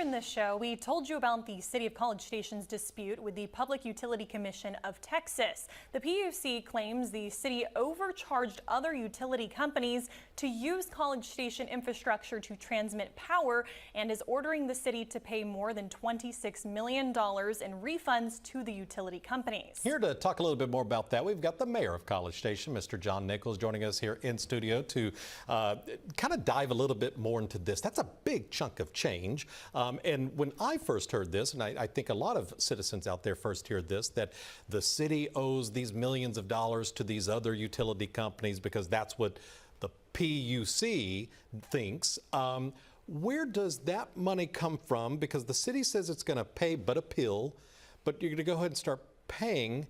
in this show, we told you about the City of College Station's dispute with the Public Utility Commission of Texas. The PUC claims the city overcharged other utility companies to use College Station infrastructure to transmit power and is ordering the city to pay more than $26 million in refunds to the utility companies. Here to talk a little bit more about that, we've got the mayor of College Station, Mr. John Nichols, joining us here in studio to kind of dive a little bit more into this. That's a big chunk of change. And when I first heard this, and I think a lot of citizens out there first heard this, that the city owes these millions of dollars to these other utility companies because that's what the PUC thinks. Where does that money come from? Because the city says it's going to pay but appeal, but you're going to go ahead and start paying.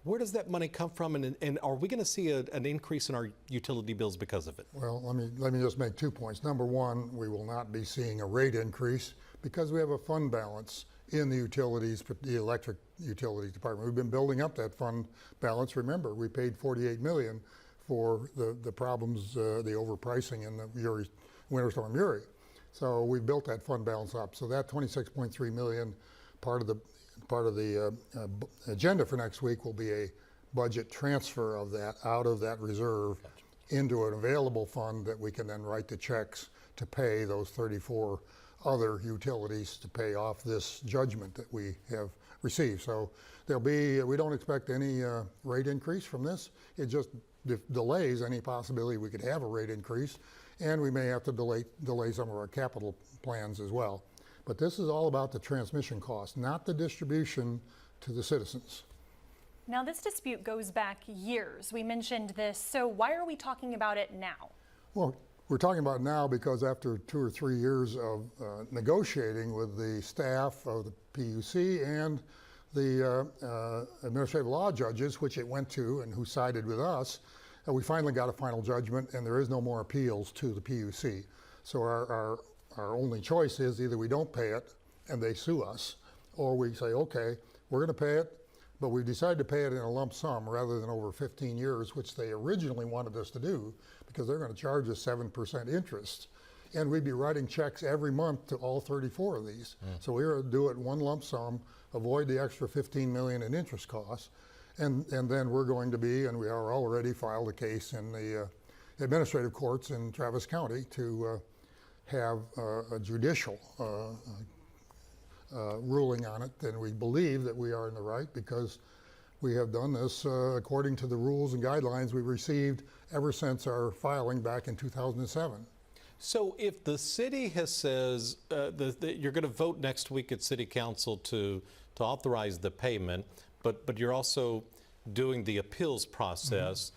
Where does that money come from, and are we going to see an increase in our utility bills because of it? Well, let me just make 2 points. Number one, we will not be seeing a rate increase because we have a fund balance in the utilities, the electric utilities department. We've been building up that fund balance. Remember, we paid $48 million for the problems, the overpricing in the Winter Storm Uri. So we built that fund balance up. So that $26.3 million, part of the agenda for next week will be a budget transfer of that out of that reserve into an available fund that we can then write the checks to pay those 34 other utilities to pay off this judgment that we have received. So there'll be, we don't expect any rate increase from this. It just delays any possibility we could have a rate increase, and we may have to delay some of our capital plans as well. But this is all about the transmission cost, not the distribution to the citizens. Now, this dispute goes back years. We mentioned this, so why are we talking about it now? Well, we're talking about it now because after 2 or 3 years of negotiating with the staff of the PUC and the administrative law judges, which it went to and who sided with us, we finally got a final judgment, and there is no more appeals to the PUC. So our only choice is either we don't pay it and they sue us, or we say, okay, we're going to pay it, but we've decided to pay it in a lump sum rather than over 15 years, which they originally wanted us to do because they're going to charge us 7% interest. And we'd be writing checks every month to all 34 of these. So we were to do it in one lump sum, avoid the extra $15 million in interest costs, and then we're going to be, and we are already filed a case in the administrative courts in Travis County to have a judicial ruling on it, and we believe that we are in the right because we have done this according to the rules and guidelines we received ever since our filing back in 2007. So if the city says you're going to vote next week at City Council to authorize the payment, but you're also doing the appeals process,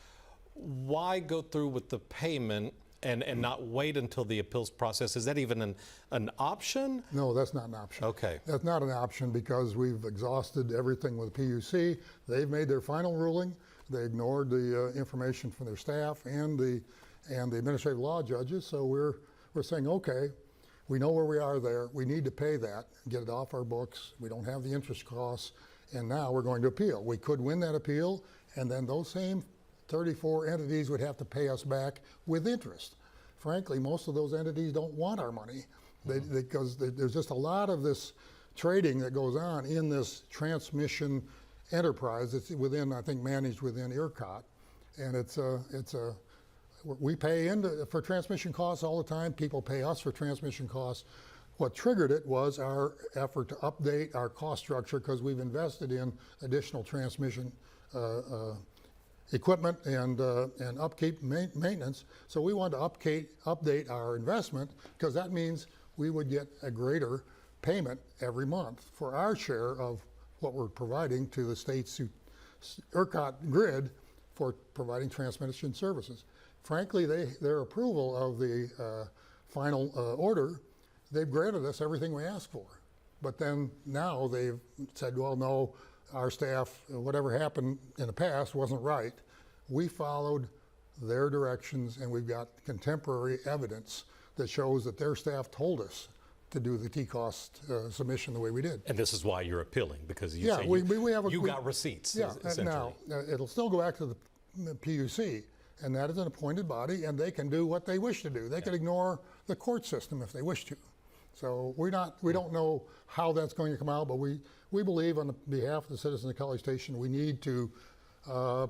why go through with the payment and not wait until the appeals process? Is that even an option? No, that's not an option. Okay. That's not an option because we've exhausted everything with PUC. They've made their final ruling. They ignored the information from their staff and the administrative law judges. So we're saying, okay, we know where we are there. We need to pay that, get it off our books. We don't have the interest costs, and now we're going to appeal. We could win that appeal, and then those same 34 entities would have to pay us back with interest. Frankly, most of those entities don't want our money because there's just a lot of this trading that goes on in this transmission enterprise. It's within, I think, managed within ERCOT, and we pay for transmission costs all the time. People pay us for transmission costs. What triggered it was our effort to update our cost structure because we've invested in additional transmission equipment and upkeep maintenance. So we wanted to update our investment because that means we would get a greater payment every month for our share of what we're providing to the state's ERCOT grid for providing transmission services. Frankly, their approval of the final order, they've granted us everything we asked for. But then now they've said, well, no, our staff, whatever happened in the past wasn't right. We followed their directions, and we've got contemporary evidence that shows that their staff told us to do the T-cost submission the way we did. And this is why you're appealing, because you say you got receipts, essentially. Now, it'll still go back to the PUC, and that is an appointed body, and they can do what they wish to do. They can ignore the court system if they wish to. So we don't know how that's going to come out, but we believe on the behalf of the citizens of College Station, we need to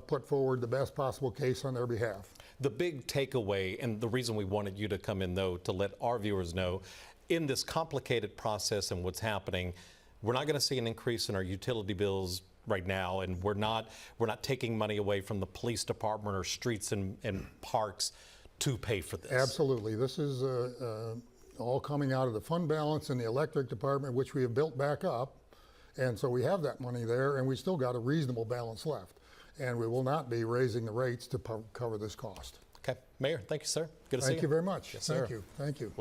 put forward the best possible case on their behalf. The big takeaway, and the reason we wanted you to come in, though, to let our viewers know, in this complicated process and what's happening, we're not going to see an increase in our utility bills right now, and we're not taking money away from the police department or streets and parks to pay for this. Absolutely. This is all coming out of the fund balance in the electric department, which we have built back up. And so we have that money there, and we still got a reasonable balance left. And we will not be raising the rates to cover this cost. Okay. Mayor, thank you, sir. Good to see you. Thank you very much. Yes, Thank sir. you. Thank you.